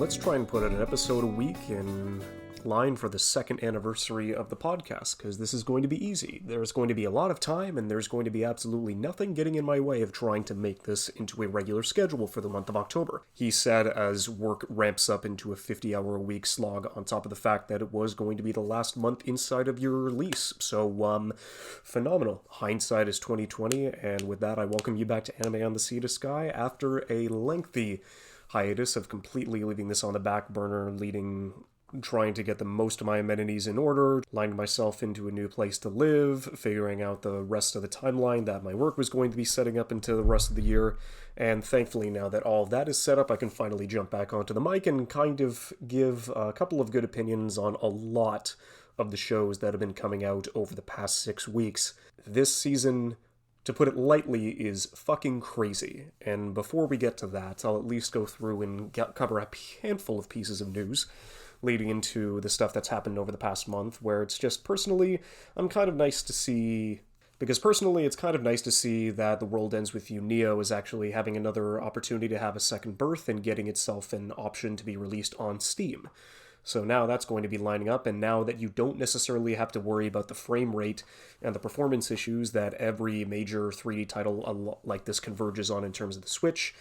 let's try and put an episode a week in line for the second anniversary of the podcast, because this is going to be easy. There's going to be a lot of time, and there's going to be absolutely nothing getting in my way of trying to make this into a regular schedule for the month of October. He said as work ramps up into a 50-hour-a-week slog, on top of the fact that it was going to be the last month inside of your lease. So, phenomenal. Hindsight is 2020, and with that, I welcome you back to Anime on the Sea to Sky after a lengthy hiatus of completely leaving this on the back burner, trying to get the most of my amenities in order, lined myself into a new place to live, figuring out the rest of the timeline that my work was going to be setting up into the rest of the year, and thankfully now that all of that is set up, I can finally jump back onto the mic and kind of give a couple of good opinions on a lot of the shows that have been coming out over the past 6 weeks. This season, to put it lightly, is fucking crazy, and before we get to that, I'll at least go through and cover a handful of pieces of news leading into the stuff that's happened over the past month, where it's just personally, it's kind of nice to see that The World Ends With You Neo is actually having another opportunity to have a second birth and getting itself an option to be released on Steam. So now that's going to be lining up, and now that you don't necessarily have to worry about the frame rate and the performance issues that every major 3D title like this converges on in terms of the Switch,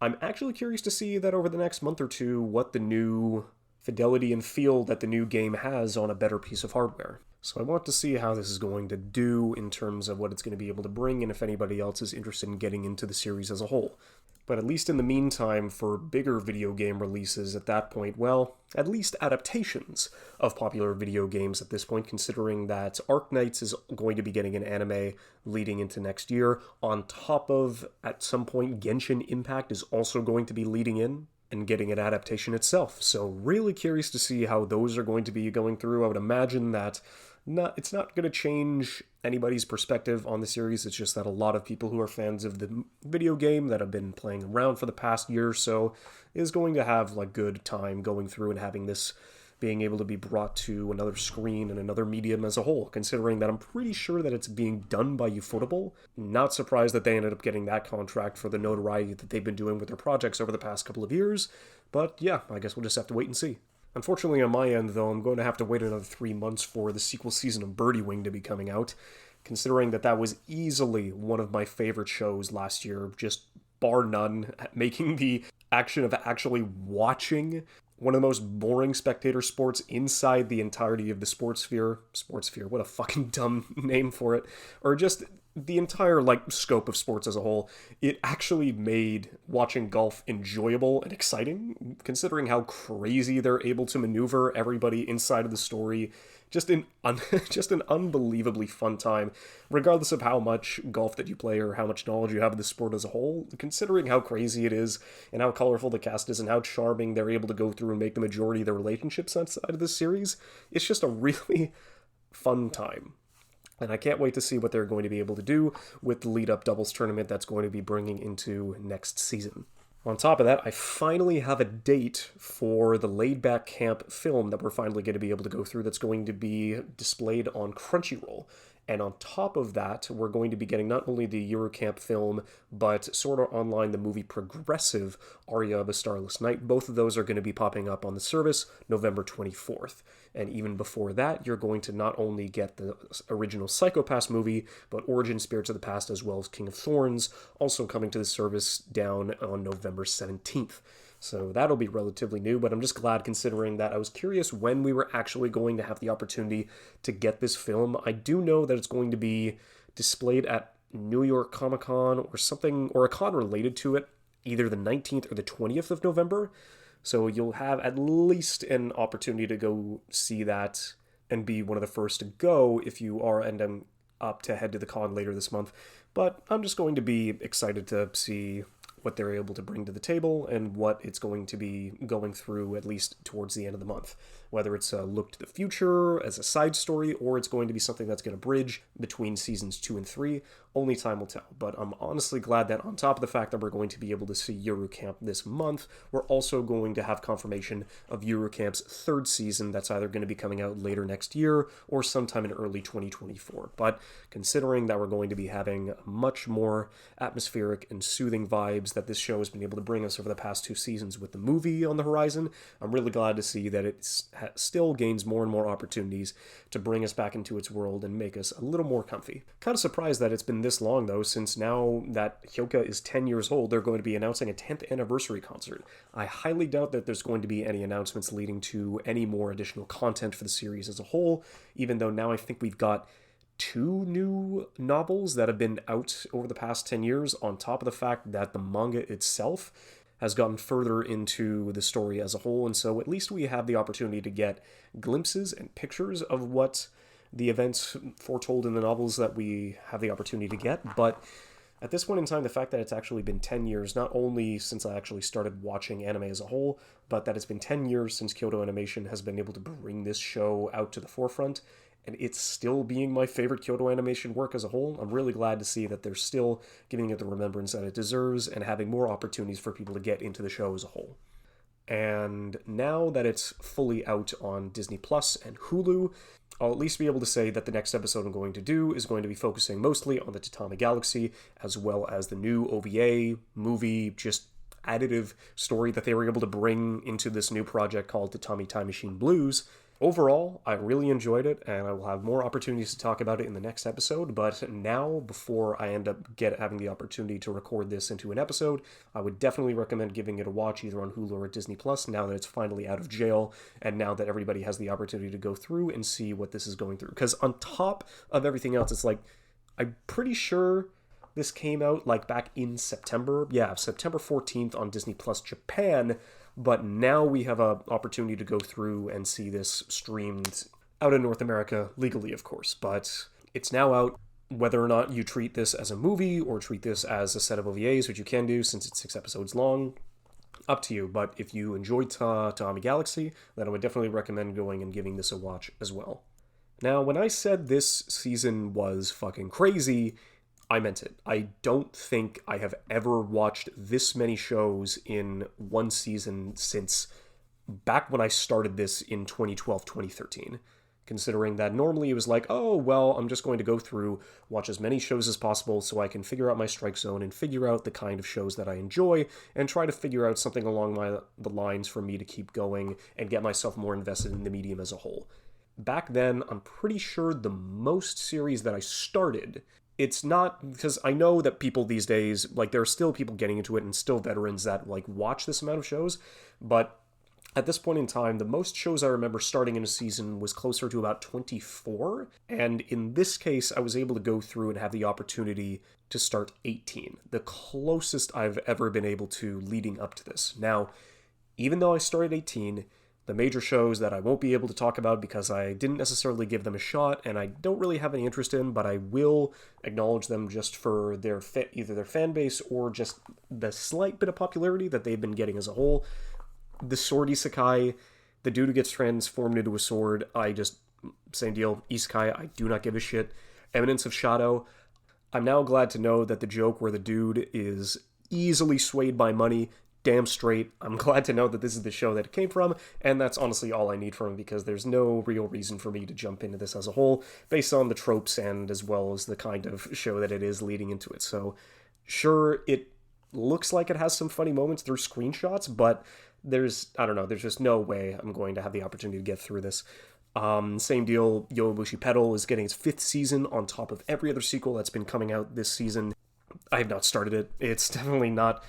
I'm actually curious to see that over the next month or two what the new fidelity and feel that the new game has on a better piece of hardware. So I want to see how this is going to do in terms of what it's going to be able to bring, and if anybody else is interested in getting into the series as a whole. But at least in the meantime, for bigger video game releases at that point, well, at least adaptations of popular video games at this point, considering that Arknights is going to be getting an anime leading into next year, on top of, at some point, Genshin Impact is also going to be leading in and getting an adaptation itself. So really curious to see how those are going to be going through. I would imagine that it's not going to change anybody's perspective on the series. It's just that a lot of people who are fans of the video game that have been playing around for the past year or so is going to have like good time going through and having this being able to be brought to another screen and another medium as a whole, considering that I'm pretty sure that it's being done by Ufotable. Not surprised that they ended up getting that contract for the notoriety that they've been doing with their projects over the past couple of years, but yeah, I guess we'll just have to wait and see. Unfortunately on my end, though, I'm going to have to wait another 3 months for the sequel season of Birdie Wing to be coming out, considering that was easily one of my favorite shows last year, just bar none, making the action of actually watching one of the most boring spectator sports inside the entirety of the sports sphere, what a fucking dumb name for it, or just the entire, scope of sports as a whole. It actually made watching golf enjoyable and exciting, considering how crazy they're able to maneuver everybody inside of the story. Just an unbelievably fun time, regardless of how much golf that you play or how much knowledge you have of the sport as a whole, considering how crazy it is and how colorful the cast is and how charming they're able to go through and make the majority of the relationships outside of this series. It's just a really fun time. And I can't wait to see what they're going to be able to do with the lead-up doubles tournament that's going to be bringing into next season. On top of that, I finally have a date for the Laid Back Camp film that we're finally going to be able to go through that's going to be displayed on Crunchyroll. And on top of that, we're going to be getting not only the Eurocamp film, but Sword Art Online, the movie Progressive, Aria of a Starless Night. Both of those are going to be popping up on the service November 24th. And even before that, you're going to not only get the original Psycho Pass movie, but Origin Spirits of the Past, as well as King of Thorns, also coming to the service down on November 17th. So that'll be relatively new, but I'm just glad, considering that I was curious when we were actually going to have the opportunity to get this film. I do know that it's going to be displayed at New York Comic Con or something, or a con related to it, either the 19th or the 20th of November. So you'll have at least an opportunity to go see that and be one of the first to go if you are ending up to head to the con later this month. But I'm just going to be excited to see what they're able to bring to the table and what it's going to be going through, at least towards the end of the month. Whether it's a look to the future as a side story, or it's going to be something that's going to bridge between seasons 2 and 3, only time will tell. But I'm honestly glad that on top of the fact that we're going to be able to see Eurocamp this month, we're also going to have confirmation of Eurocamp's third season that's either going to be coming out later next year or sometime in early 2024. But considering that we're going to be having much more atmospheric and soothing vibes that this show has been able to bring us over the past 2 seasons with the movie on the horizon, I'm really glad to see that it still gains more and more opportunities to bring us back into its world and make us a little more comfy. Kind of surprised that it's been this long, though, since now that Hyoka is 10 years old, they're going to be announcing a 10th anniversary concert. I highly doubt that there's going to be any announcements leading to any more additional content for the series as a whole, even though now I think we've got 2 new novels that have been out over the past 10 years, on top of the fact that the manga itself has gotten further into the story as a whole, and so at least we have the opportunity to get glimpses and pictures of what the events foretold in the novels that we have the opportunity to get. But at this point in time, the fact that it's actually been 10 years, not only since I actually started watching anime as a whole, but that it's been 10 years since Kyoto Animation has been able to bring this show out to the forefront, and it's still being my favorite Kyoto Animation work as a whole. I'm really glad to see that they're still giving it the remembrance that it deserves and having more opportunities for people to get into the show as a whole. And now that it's fully out on Disney Plus and Hulu, I'll at least be able to say that the next episode I'm going to do is going to be focusing mostly on the Tatami Galaxy, as well as the new OVA, movie, just additive story that they were able to bring into this new project called Tatami Time Machine Blues. Overall, I really enjoyed it, and I will have more opportunities to talk about it in the next episode, but now, before I end up having the opportunity to record this into an episode, I would definitely recommend giving it a watch either on Hulu or Disney Plus, now that it's finally out of jail, and now that everybody has the opportunity to go through and see what this is going through. Because on top of everything else, it's like, I'm pretty sure this came out like back in September. Yeah, September 14th on Disney Plus Japan, but now we have an opportunity to go through and see this streamed out in North America, legally, of course. But it's now out. Whether or not you treat this as a movie or treat this as a set of OVAs, which you can do since it's 6 episodes long, up to you. But if you enjoyed Tatami Galaxy, then I would definitely recommend going and giving this a watch as well. Now, when I said this season was fucking crazy, I meant it. I don't think I have ever watched this many shows in one season since back when I started this in 2012, 2013. Considering that normally it was like, oh, well, I'm just going to go through, watch as many shows as possible so I can figure out my strike zone and figure out the kind of shows that I enjoy and try to figure out something along the lines for me to keep going and get myself more invested in the medium as a whole. Back then, I'm pretty sure the most series that I started, it's not, because I know that people these days, like, there are still people getting into it and still veterans that, like, watch this amount of shows, but at this point in time, the most shows I remember starting in a season was closer to about 24, and in this case, I was able to go through and have the opportunity to start 18, the closest I've ever been able to leading up to this. Now, even though I started 18, the major shows that I won't be able to talk about because I didn't necessarily give them a shot and I don't really have any interest in, but I will acknowledge them just for their either their fan base or just the slight bit of popularity that they've been getting as a whole. The Sword Isekai, the dude who gets transformed into a sword, same deal. Isekai, I do not give a shit. Eminence of Shadow, I'm now glad to know that the joke where the dude is easily swayed by money, damn straight. I'm glad to know that this is the show that it came from, and that's honestly all I need from him because there's no real reason for me to jump into this as a whole based on the tropes and as well as the kind of show that it is leading into it. So, sure, it looks like it has some funny moments through screenshots, but there's just no way I'm going to have the opportunity to get through this. Same deal, Yowamushi Pedal is getting its 5th season on top of every other sequel that's been coming out this season. I have not started it. It's definitely not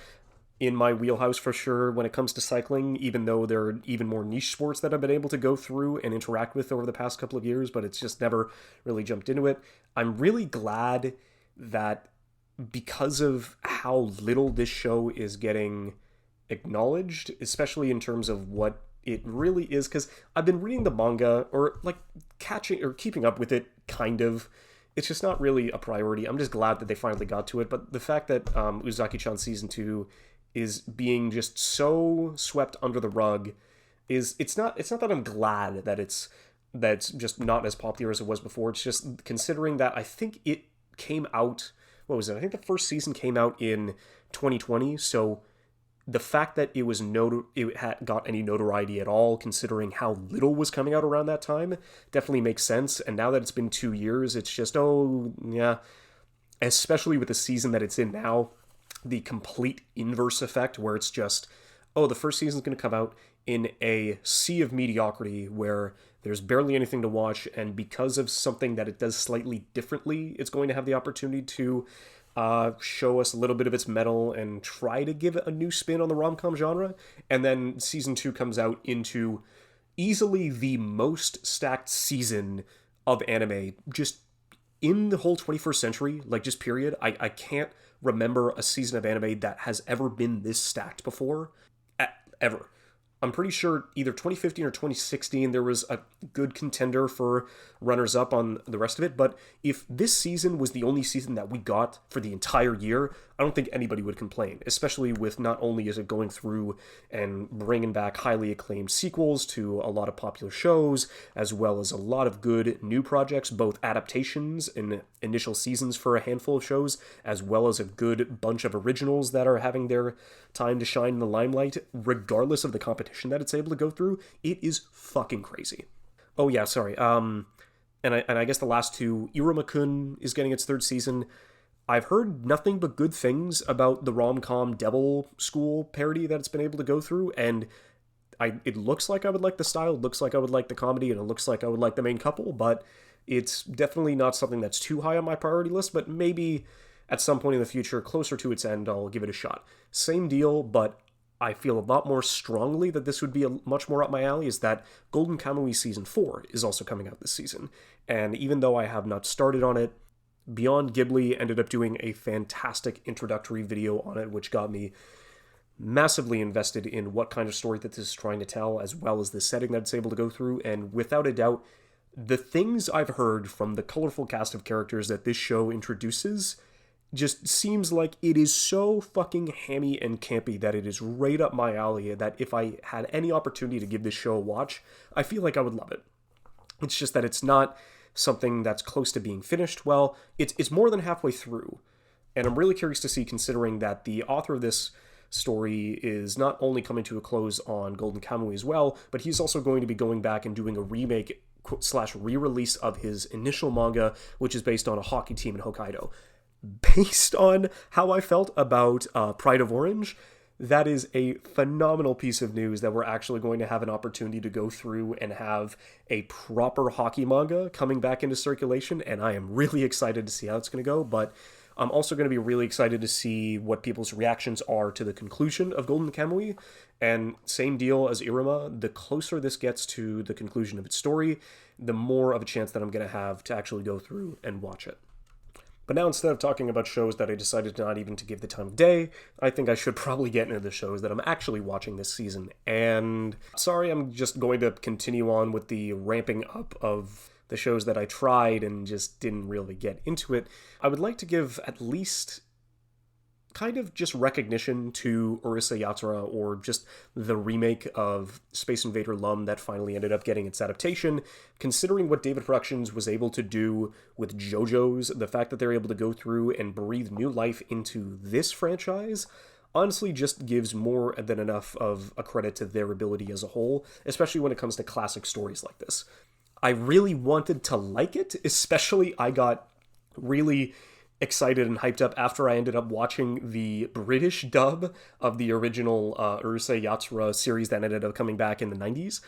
in my wheelhouse for sure when it comes to cycling, even though there are even more niche sports that I've been able to go through and interact with over the past couple of years, but it's just never really jumped into it. I'm really glad that because of how little this show is getting acknowledged, especially in terms of what it really is, because I've been reading the manga or like catching or keeping up with it kind of. It's just not really a priority. I'm just glad that they finally got to it, but the fact that Uzaki-chan Season 2 is being just so swept under the rug it's not that I'm glad that it's just not as popular as it was before. It's just considering that I think it came out what was it? I think the first season came out in 2020, so the fact that it had got any notoriety at all, considering how little was coming out around that time, definitely makes sense. And now that it's been 2 years, it's just, oh yeah, especially with the season that it's in now, the complete inverse effect where it's just, oh, the first season's going to come out in a sea of mediocrity where there's barely anything to watch, and because of something that it does slightly differently, it's going to have the opportunity to show us a little bit of its mettle and try to give it a new spin on the rom-com genre. And then season 2 comes out into easily the most stacked season of anime just in the whole 21st century, like just period. I can't remember a season of anime that has ever been this stacked before, ever. I'm pretty sure either 2015 or 2016 there was a good contender for runners-up on the rest of it, but if this season was the only season that we got for the entire year, I don't think anybody would complain, especially with not only is it going through and bringing back highly acclaimed sequels to a lot of popular shows, as well as a lot of good new projects, both adaptations and initial seasons for a handful of shows, as well as a good bunch of originals that are having their time to shine in the limelight, regardless of the competition that it's able to go through. It is fucking crazy. Oh yeah, sorry. And I guess the last two, Iruma-kun is getting its third season. I've heard nothing but good things about the rom-com Devil School parody that it's been able to go through, and it looks like I would like the style, it looks like I would like the comedy, and it looks like I would like the main couple, but it's definitely not something that's too high on my priority list, but maybe at some point in the future, closer to its end, I'll give it a shot. Same deal, but I feel a lot more strongly that this would be much more up my alley, is that Golden Kamuy Season 4 is also coming out this season. And even though I have not started on it, Beyond Ghibli ended up doing a fantastic introductory video on it, which got me massively invested in what kind of story that this is trying to tell, as well as the setting that it's able to go through. And without a doubt, the things I've heard from the colorful cast of characters that this show introduces just seems like it is so fucking hammy and campy that it is right up my alley, that if I had any opportunity to give this show a watch, I feel like I would love it. It's just that it's not something that's close to being finished. Well, it's more than halfway through, and I'm really curious to see, considering that the author of this story is not only coming to a close on Golden Kamuy as well, but he's also going to be going back and doing a remake / re-release of his initial manga, which is based on a hockey team in Hokkaido. Based on how I felt about Pride of Orange, that is a phenomenal piece of news that we're actually going to have an opportunity to go through and have a proper hockey manga coming back into circulation, and I am really excited to see how it's going to go, but I'm also going to be really excited to see what people's reactions are to the conclusion of Golden Kamuy, and same deal as Iruma, the closer this gets to the conclusion of its story, the more of a chance that I'm going to have to actually go through and watch it. But now, instead of talking about shows that I decided not even to give the time of day, I think I should probably get into the shows that I'm actually watching this season. And sorry, I'm just going to continue on with the ramping up of the shows that I tried and just didn't really get into it. I would like to give at least kind of just recognition to Urusei Yatsura, or just the remake of Space Invader Lum that finally ended up getting its adaptation. Considering what David Productions was able to do with JoJo's, the fact that they're able to go through and breathe new life into this franchise honestly just gives more than enough of a credit to their ability as a whole, especially when it comes to classic stories like this. I really wanted to like it, especially I got really excited and hyped up after I ended up watching the British dub of the original Urusei Yatsura series that ended up coming back in the 90s.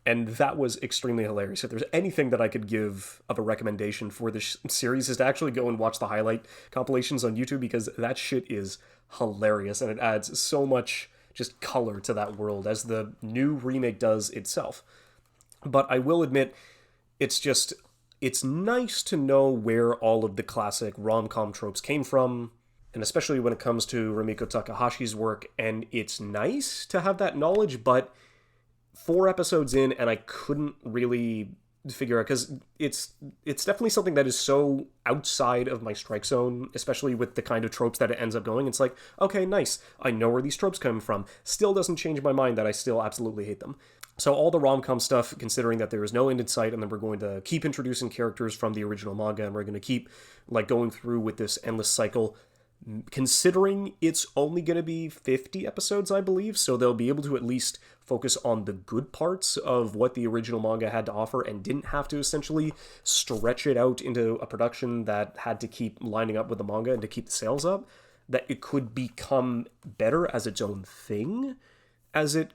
And that was extremely hilarious. If there's anything that I could give of a recommendation for this series, is to actually go and watch the highlight compilations on YouTube, because that shit is hilarious and it adds so much just color to that world, as the new remake does itself. But I will admit, it's nice to know where all of the classic rom-com tropes came from, and especially when it comes to Rumiko Takahashi's work, and it's nice to have that knowledge, but 4 episodes in, and I couldn't really figure out, because it's definitely something that is so outside of my strike zone, especially with the kind of tropes that it ends up going. It's like, okay, nice, I know where these tropes come from. Still doesn't change my mind that I still absolutely hate them. So all the rom-com stuff, considering that there is no end in sight, and then we're going to keep introducing characters from the original manga, and we're going to keep like going through with this endless cycle. Considering it's only going to be 50 episodes, I believe, so they'll be able to at least focus on the good parts of what the original manga had to offer and didn't have to essentially stretch it out into a production that had to keep lining up with the manga and to keep the sales up, that it could become better as its own thing as it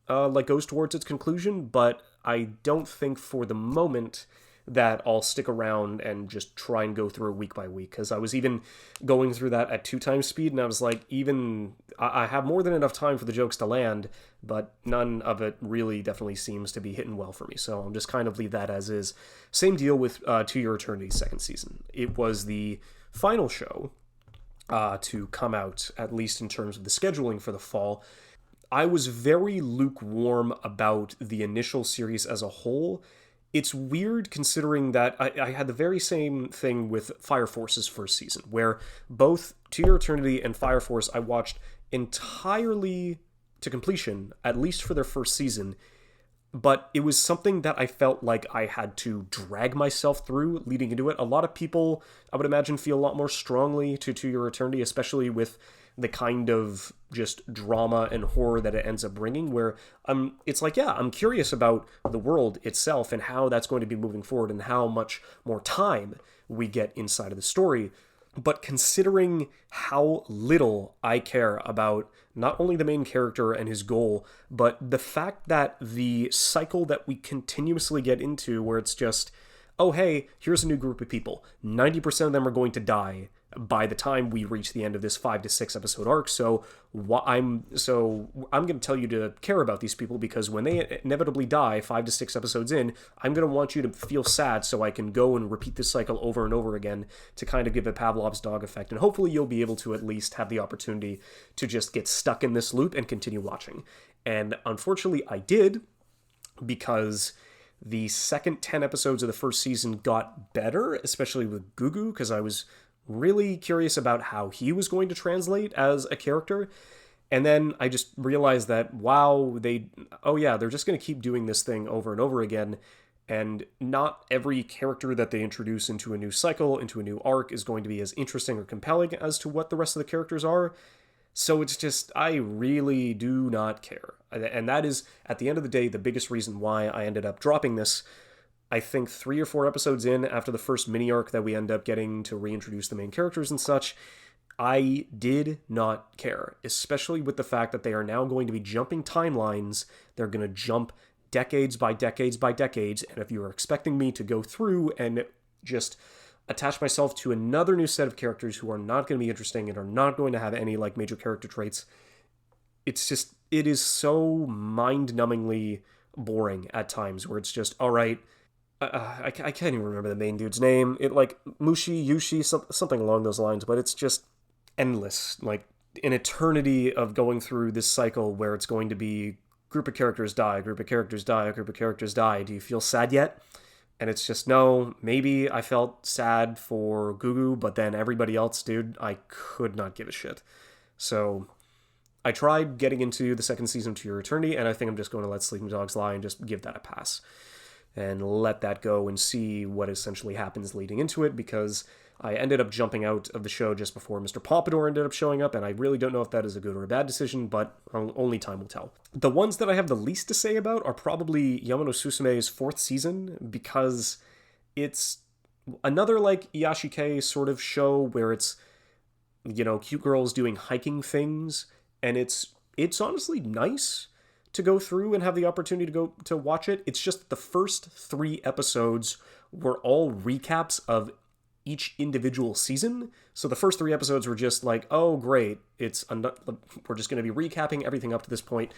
like goes towards its conclusion. But I don't think for the moment that I'll stick around and just try and go through it week by week, because I was even going through that at 2x speed, and I was like, I have more than enough time for the jokes to land, but none of it really definitely seems to be hitting well for me, so I'll just kind of leave that as is. Same deal with To Your Eternity's second season. It was the final show to come out, at least in terms of the scheduling for the fall. I was very lukewarm about the initial series as a whole. It's weird considering that I had the very same thing with Fire Force's first season, where both To Your Eternity and Fire Force I watched entirely to completion, at least for their first season, but it was something that I felt like I had to drag myself through leading into it. A lot of people, I would imagine, feel a lot more strongly to Your Eternity, especially with the kind of just drama and horror that it ends up bringing, where it's like, yeah, I'm curious about the world itself and how that's going to be moving forward and how much more time we get inside of the story. But considering how little I care about not only the main character and his goal, but the fact that the cycle that we continuously get into, where it's just, oh, hey, here's a new group of people. 90% of them are going to die by the time we reach the end of this 5 to 6 episode arc. So I'm going to tell you to care about these people, because when they inevitably die 5 to 6 episodes in, I'm going to want you to feel sad so I can go and repeat this cycle over and over again to kind of give a Pavlov's dog effect. And hopefully you'll be able to at least have the opportunity to just get stuck in this loop and continue watching. And unfortunately I did, because the second 10 episodes of the first season got better, especially with Gugu, because I was really curious about how he was going to translate as a character. And then I just realized that, wow, they're just going to keep doing this thing over and over again. And not every character that they introduce into a new cycle, into a new arc, is going to be as interesting or compelling as to what the rest of the characters are. So it's just, I really do not care. And that is, at the end of the day, the biggest reason why I ended up dropping this. I think 3 or 4 episodes in, after the first mini arc that we end up getting to reintroduce the main characters and such, I did not care, especially with the fact that they are now going to be jumping timelines. They're going to jump decades by decades by decades, and if you are expecting me to go through and just attach myself to another new set of characters who are not going to be interesting and are not going to have any like major character traits, it is so mind-numbingly boring at times, where it's just, all right, I can't even remember the main dude's name. It like Mushi, Yushi, something along those lines, but it's just endless. Like an eternity of going through this cycle where it's going to be group of characters die, group of characters die, group of characters die. Do you feel sad yet? And it's just, no, maybe I felt sad for Gugu, but then everybody else, dude, I could not give a shit. So I tried getting into the second season of To Your Eternity, and I think I'm just going to let Sleeping Dogs lie and just give that a pass. And let that go and see what essentially happens leading into it, because I ended up jumping out of the show just before Mr. Pompadour ended up showing up, and I really don't know if that is a good or a bad decision, but only time will tell. The ones that I have the least to say about are probably Yamano Susume's 4th season, because it's another like Iyashikei sort of show where it's, cute girls doing hiking things, and it's honestly nice to go through and have the opportunity to watch it. It's just the first 3 episodes were all recaps of each individual season. So the first 3 episodes were just like, oh great, we're just going to be recapping everything up to this point.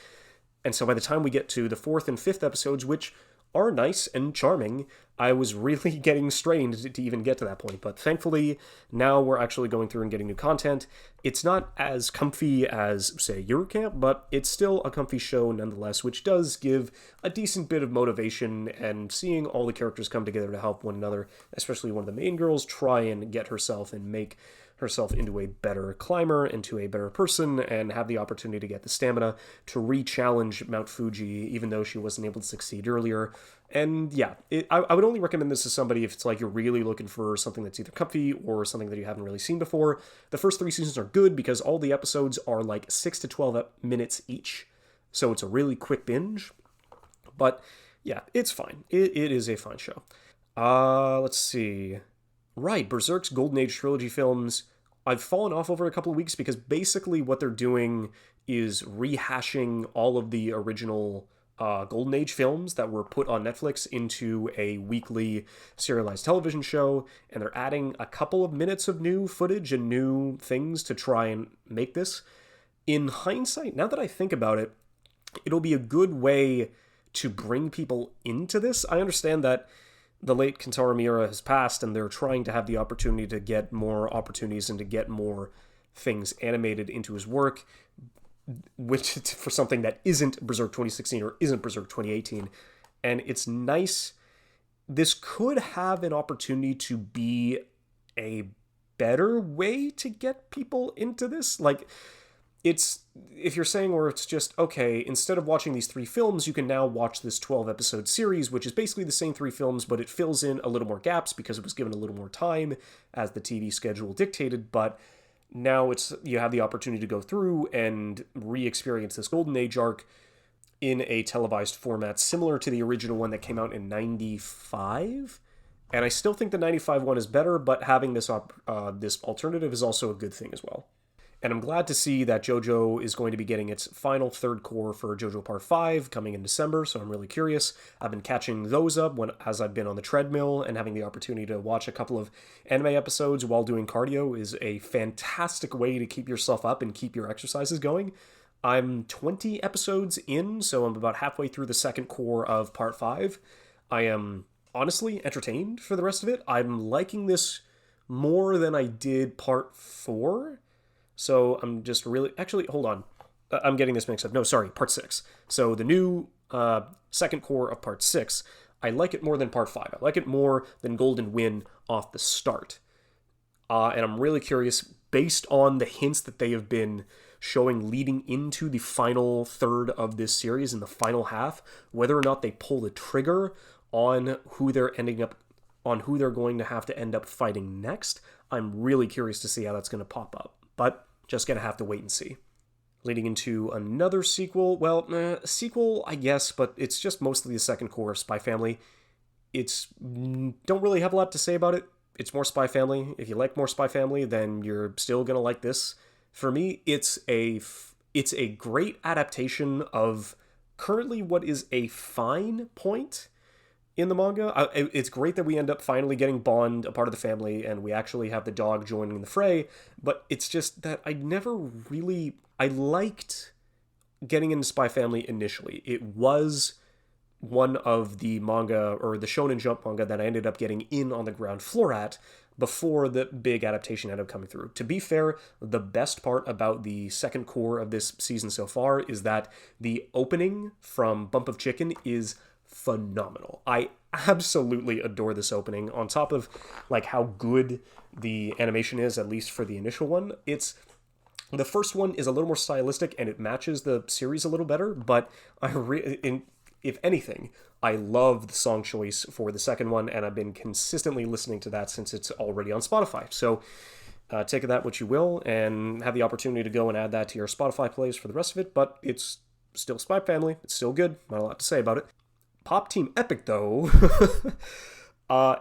And so by the time we get to the 4th and 5th episodes, which are nice and charming, I was really getting strained to even get to that point. But thankfully, now we're actually going through and getting new content. It's not as comfy as, say, Eurocamp, but it's still a comfy show nonetheless, which does give a decent bit of motivation, and seeing all the characters come together to help one another, especially one of the main girls, try and get herself and make herself into a better climber, into a better person, and have the opportunity to get the stamina to re-challenge Mount Fuji, even though she wasn't able to succeed earlier. And yeah, I would only recommend this to somebody if it's like you're really looking for something that's either comfy or something that you haven't really seen before. The first 3 seasons are good because all the episodes are like 6 to 12 minutes each, so it's a really quick binge. But yeah, it's fine. It is a fine show. Let's see. Right, Berserk's Golden Age trilogy films, I've fallen off over a couple of weeks because basically what they're doing is rehashing all of the original Golden Age films that were put on Netflix into a weekly serialized television show, and they're adding a couple of minutes of new footage and new things to try and make this. In hindsight, now that I think about it, it'll be a good way to bring people into this. I understand that the late Kentaro Miura has passed, and they're trying to have the opportunity to get more opportunities and to get more things animated into his work, which for something that isn't Berserk 2016 or isn't Berserk 2018. And it's nice. This could have an opportunity to be a better way to get people into this. Like, it's, if you're saying where it's just, okay, instead of watching these 3 films, you can now watch this 12-episode series, which is basically the same 3 films, but it fills in a little more gaps because it was given a little more time as the TV schedule dictated. But now you have the opportunity to go through and re-experience this Golden Age arc in a televised format similar to the original one that came out in 95. And I still think the 95 one is better, but having this alternative is also a good thing as well. And I'm glad to see that JoJo is going to be getting its final 3rd core for JoJo Part 5 coming in December, so I'm really curious. I've been catching those up as I've been on the treadmill, and having the opportunity to watch a couple of anime episodes while doing cardio is a fantastic way to keep yourself up and keep your exercises going. I'm 20 episodes in, so I'm about halfway through the 2nd core of Part 5. I am honestly entertained for the rest of it. I'm liking this more than I did Part 4. So I'm just really... Actually, hold on. I'm getting this mixed up. No, sorry, Part 6. So the new 2nd core of Part 6, I like it more than Part 5. I like it more than Golden Wind off the start. And I'm really curious, based on the hints that they have been showing leading into the final 3rd of this series in the final half, whether or not they pull the trigger on who they're going to have to end up fighting next. I'm really curious to see how that's going to pop up. But just gonna have to wait and see. Leading into another sequel. Well, sequel, I guess, but it's just mostly the 2nd core of Spy Family. Don't really have a lot to say about it. It's more Spy Family. If you like more Spy Family, then you're still gonna like this. For me, it's a great adaptation of currently what is a fine point in the manga. It's great that we end up finally getting Bond a part of the family, and we actually have the dog joining the fray, but it's just that I liked getting into Spy Family initially. It was one of the manga, or the Shonen Jump manga, that I ended up getting in on the ground floor at before the big adaptation ended up coming through. To be fair, the best part about the 2nd core of this season so far is that the opening from Bump of Chicken is phenomenal. I absolutely adore this opening. On top of like how good the animation is, at least for the initial one, the first one is a little more stylistic and it matches the series a little better, but if anything, I love the song choice for the 2nd one, and I've been consistently listening to that since it's already on Spotify. So take of that what you will, and have the opportunity to go and add that to your Spotify plays for the rest of it, but it's still Spy Family. It's still good. Not a lot to say about it. Pop Team Epic, though,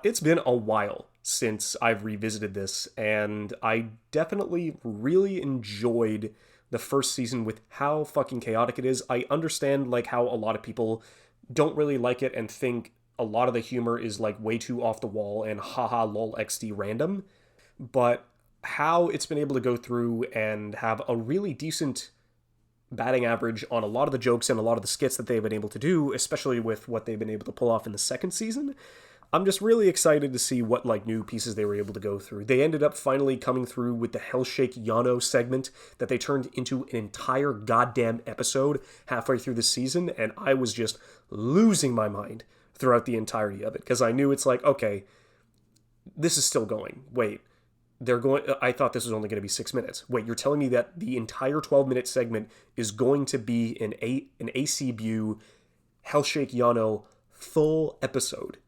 it's been a while since I've revisited this, and I definitely really enjoyed the first season with how fucking chaotic it is. I understand like how a lot of people don't really like it and think a lot of the humor is like way too off the wall and haha lol xd random, but how it's been able to go through and have a really decent batting average on a lot of the jokes and a lot of the skits that they've been able to do, especially with what they've been able to pull off in the 2nd season, I'm just really excited to see what like new pieces they were able to go through. They ended up finally coming through with the Hellshake Yano segment that they turned into an entire goddamn episode halfway through the season, and I was just losing my mind throughout the entirety of it because I knew it's like, okay, this is still going. Wait, they're going. I thought this was only going to be 6 minutes. Wait, you're telling me that the entire 12-minute segment is going to be an ACBU Hellshake Yano full episode,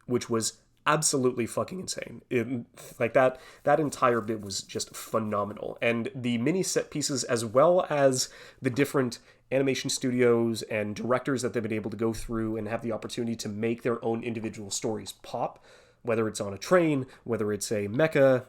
which was absolutely fucking insane. Like that entire bit was just phenomenal. And the mini set pieces, as well as the different animation studios and directors that they've been able to go through and have the opportunity to make their own individual stories pop, whether it's on a train, whether it's a mecha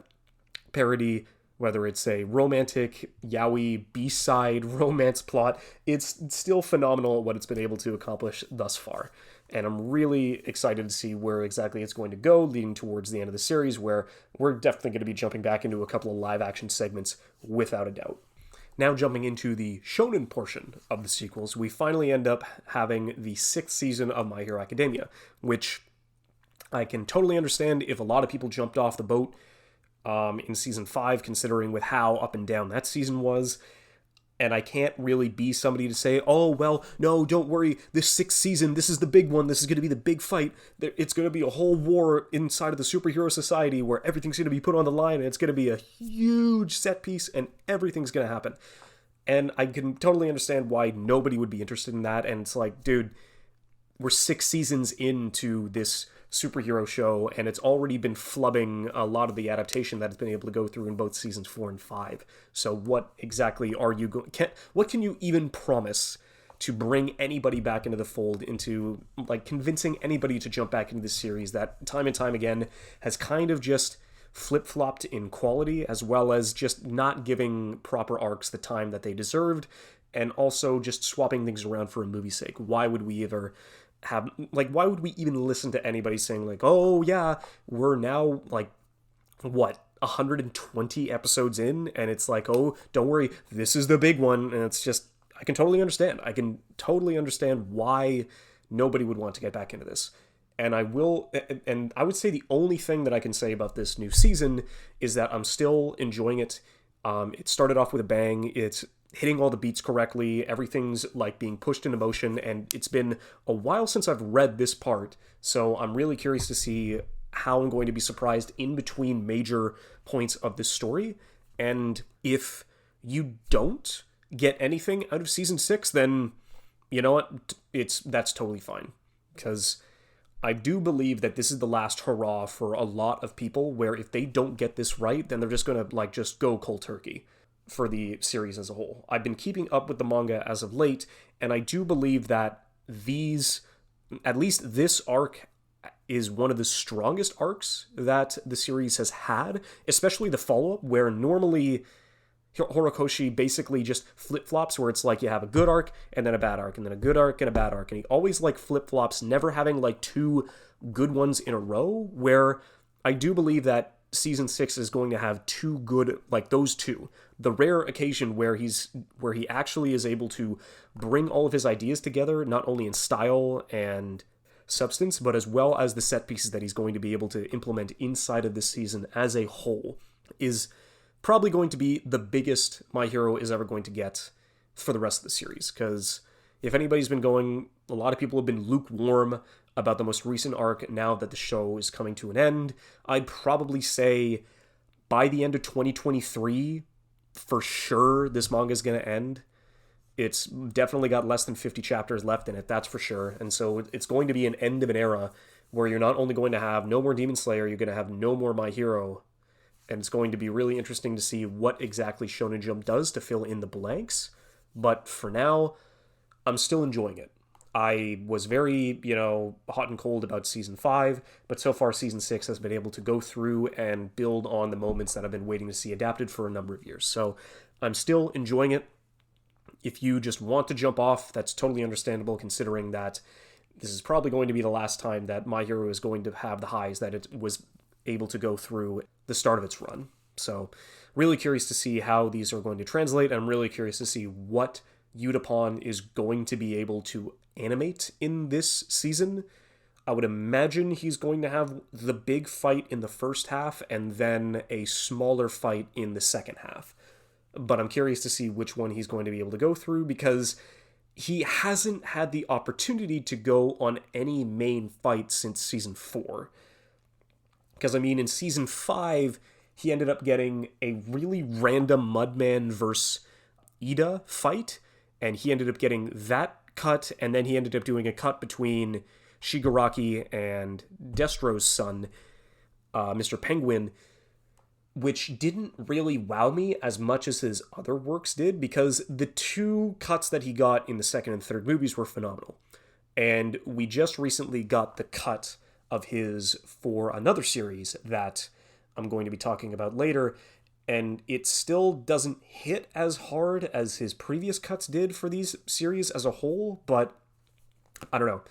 parody, whether it's a romantic yaoi B-side romance plot, it's still phenomenal what it's been able to accomplish thus far. And I'm really excited to see where exactly it's going to go, leading towards the end of the series, where we're definitely going to be jumping back into a couple of live-action segments, without a doubt. Now jumping into the shonen portion of the sequels, we finally end up having the 6th season of My Hero Academia, which I can totally understand if a lot of people jumped off the boat in season 5, considering with how up and down that season was. And I can't really be somebody to say, oh, well, no, don't worry, this 6th season, this is the big one, this is going to be the big fight, it's going to be a whole war inside of the superhero society where everything's going to be put on the line, and it's going to be a huge set piece, and everything's going to happen. And I can totally understand why nobody would be interested in that, and it's like, dude, we're 6 seasons into this superhero show, and it's already been flubbing a lot of the adaptation that it's been able to go through in both seasons 4 and 5. So what exactly are you going... What can you even promise to bring anybody back into the fold, into, like, convincing anybody to jump back into this series that time and time again has kind of just flip-flopped in quality, as well as just not giving proper arcs the time that they deserved, and also just swapping things around for a movie's sake? Why would we ever have, like, why would we even listen to anybody saying, like, oh yeah, we're now, like, what, 120 episodes in, and it's like, oh, don't worry, this is the big one. And it's just, I can totally understand why nobody would want to get back into this. And I would say the only thing that I can say about this new season is that I'm still enjoying it. It started off with a bang. It's hitting all the beats correctly, everything's like being pushed into motion, and it's been a while since I've read this part, so I'm really curious to see how I'm going to be surprised in between major points of this story. And if you don't get anything out of season 6, then you know what, that's totally fine, because I do believe that this is the last hurrah for a lot of people, where if they don't get this right, then they're just gonna like just go cold turkey for the series as a whole. I've been keeping up with the manga as of late, and I do believe that at least this arc is one of the strongest arcs that the series has had, especially the follow-up, where normally Horikoshi basically just flip-flops, where it's like you have a good arc, and then a bad arc, and then a good arc, and a bad arc, and he always like flip-flops, never having like 2 good ones in a row, where I do believe that season 6 is going to have 2 good, like those 2. The rare occasion where he actually is able to bring all of his ideas together, not only in style and substance, but as well as the set pieces that he's going to be able to implement inside of this season as a whole, is probably going to be the biggest My Hero is ever going to get for the rest of the series. Because if anybody's been going, a lot of people have been lukewarm about the most recent arc now that the show is coming to an end. I'd probably say by the end of 2023, for sure, this manga is going to end. It's definitely got less than 50 chapters left in it, that's for sure. And so it's going to be an end of an era where you're not only going to have no more Demon Slayer, you're going to have no more My Hero. And it's going to be really interesting to see what exactly Shonen Jump does to fill in the blanks. But for now, I'm still enjoying it. I was very, hot and cold about season 5, but so far season 6 has been able to go through and build on the moments that I've been waiting to see adapted for a number of years. So I'm still enjoying it. If you just want to jump off, that's totally understandable, considering that this is probably going to be the last time that My Hero is going to have the highs that it was able to go through the start of its run. So really curious to see how these are going to translate. I'm really curious to see what Yutapon is going to be able to animate in this season. I would imagine he's going to have the big fight in the first half and then a smaller fight in the second half. But I'm curious to see which one he's going to be able to go through, because he hasn't had the opportunity to go on any main fight since season 4. Because, I mean, in season 5, he ended up getting a really random Mudman versus Ida fight, and he ended up getting that cut, and then he ended up doing a cut between Shigaraki and Destro's son, Mr. Penguin, which didn't really wow me as much as his other works did, because the 2 cuts that he got in the second and third movies were phenomenal. And we just recently got the cut of his for another series that I'm going to be talking about later, and it still doesn't hit as hard as his previous cuts did for these series as a whole, but I don't know.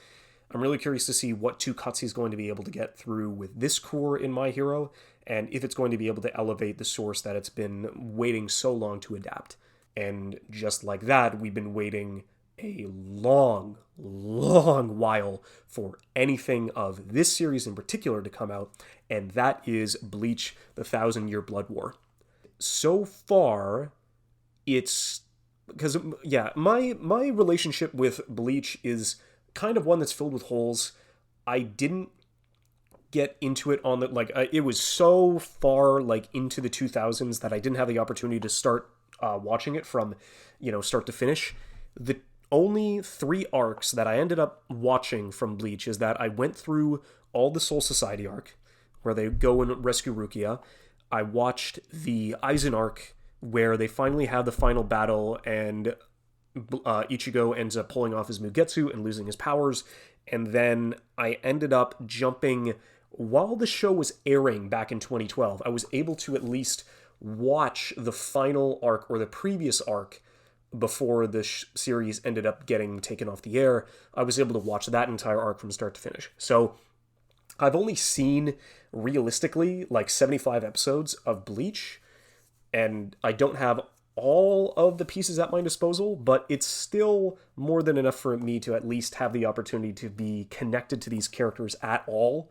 I'm really curious to see what 2 cuts he's going to be able to get through with this core in My Hero, and if it's going to be able to elevate the source that it's been waiting so long to adapt. And just like that, we've been waiting a long while for anything of this series in particular to come out, and that is Bleach: The 1,000-Year Blood War. So far, it's... because, yeah, my relationship with Bleach is kind of one that's filled with holes. I didn't get into it on the, like, it was so far, like, into the 2000s that I didn't have the opportunity to start watching it from, start to finish. The only 3 arcs that I ended up watching from Bleach is that I went through all the Soul Society arc, where they go and rescue Rukia. I watched the Aizen arc, where they finally have the final battle, and Ichigo ends up pulling off his Mugetsu and losing his powers. And then I ended up jumping, while the show was airing back in 2012, I was able to at least watch the final arc, or the previous arc, before the series ended up getting taken off the air. I was able to watch that entire arc from start to finish. So I've only seen, realistically, like 75 episodes of Bleach, and I don't have all of the pieces at my disposal, but it's still more than enough for me to at least have the opportunity to be connected to these characters at all.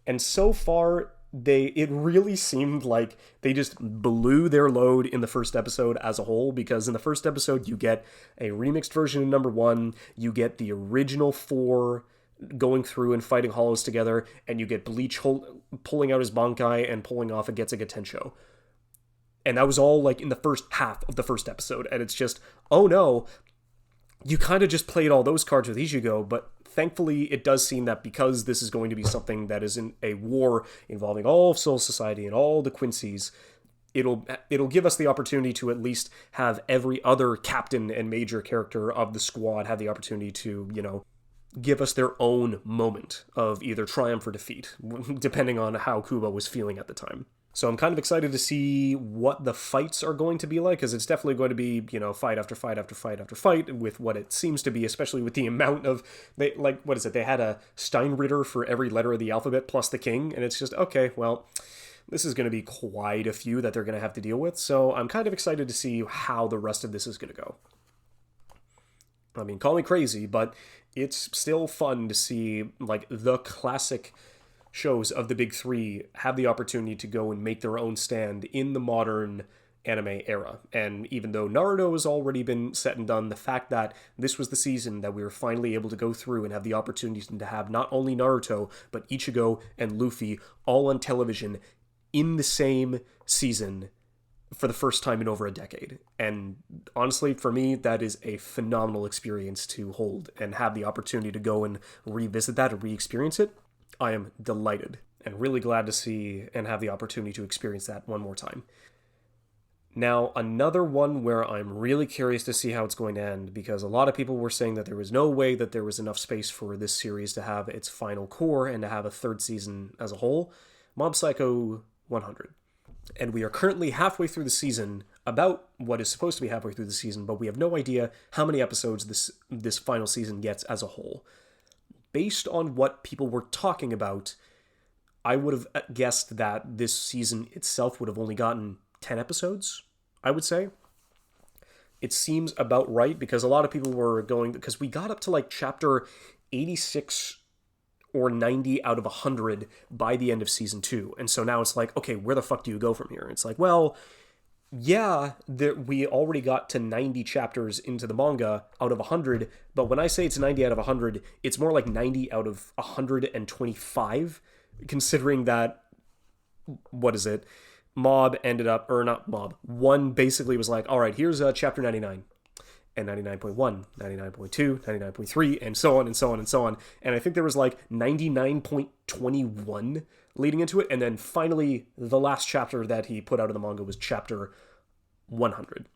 And so far, it really seemed like they just blew their load in the first episode as a whole, because in the first episode you get a remixed version of number 1, you get the original 4 going through and fighting Hollows together, and you get Bleach pulling out his Bankai and pulling off a Getsuga Tensho. And that was all, like, in the first half of the first episode, and it's just, oh no, you kind of just played all those cards with Ichigo. But thankfully it does seem that because this is going to be something that is in a war involving all of Soul Society and all the Quincy's, it'll give us the opportunity to at least have every other captain and major character of the squad have the opportunity to, give us their own moment of either triumph or defeat, depending on how Kubo was feeling at the time. So I'm kind of excited to see what the fights are going to be like, because it's definitely going to be, fight after fight after fight after fight, with what it seems to be, especially with the amount of, they had a Steinritter for every letter of the alphabet plus the king, and it's just, okay, well, this is going to be quite a few that they're going to have to deal with, so I'm kind of excited to see how the rest of this is going to go. I mean, call me crazy, but it's still fun to see, like, the classic shows of the big 3 have the opportunity to go and make their own stand in the modern anime era. And even though Naruto has already been set and done, the fact that this was the season that we were finally able to go through and have the opportunity to have not only Naruto, but Ichigo and Luffy all on television in the same season for the first time in over a decade. And honestly, for me, that is a phenomenal experience to hold and have the opportunity to go and revisit that and re-experience it. I am delighted and really glad to see and have the opportunity to experience that one more time. Now, another one where I'm really curious to see how it's going to end, because a lot of people were saying that there was no way that there was enough space for this series to have its final core and to have a 3rd season as a whole, Mob Psycho 100. And we are currently halfway through the season, about what is supposed to be halfway through the season, but we have no idea how many episodes this final season gets as a whole. Based on what people were talking about, I would have guessed that this season itself would have only gotten 10 episodes, I would say. It seems about right, because a lot of people were going, because we got up to like chapter 86 or 90 out of 100 by the end of season 2. And so now it's like, okay, where the fuck do you go from here? It's like, well, yeah, we already got to 90 chapters into the manga out of 100, but when I say it's 90 out of 100, it's more like 90 out of 125, considering that, what is it? Mob ended up, or not Mob, one basically was like, all right, here's chapter 99, and 99.1, 99.2, 99.3, and so on and so on and so on. And I think there was like 99.21 leading into it, and then finally the last chapter that he put out of the manga was chapter 100.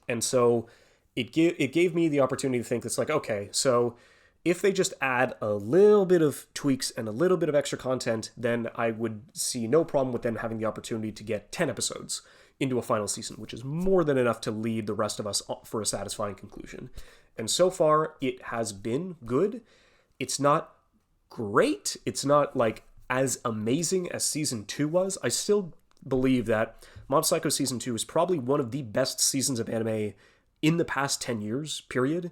And so it gave me the opportunity to think, it's like, okay, so if they just add a little bit of tweaks and a little bit of extra content, then I would see no problem with them having the opportunity to get 10 episodes into a final season, which is more than enough to lead the rest of us for a satisfying conclusion. And so far, it has been good. It's not great. It's not like as amazing as season 2 was. I still believe that Mob Psycho season 2 is probably one of the best seasons of anime in the past 10 years, period.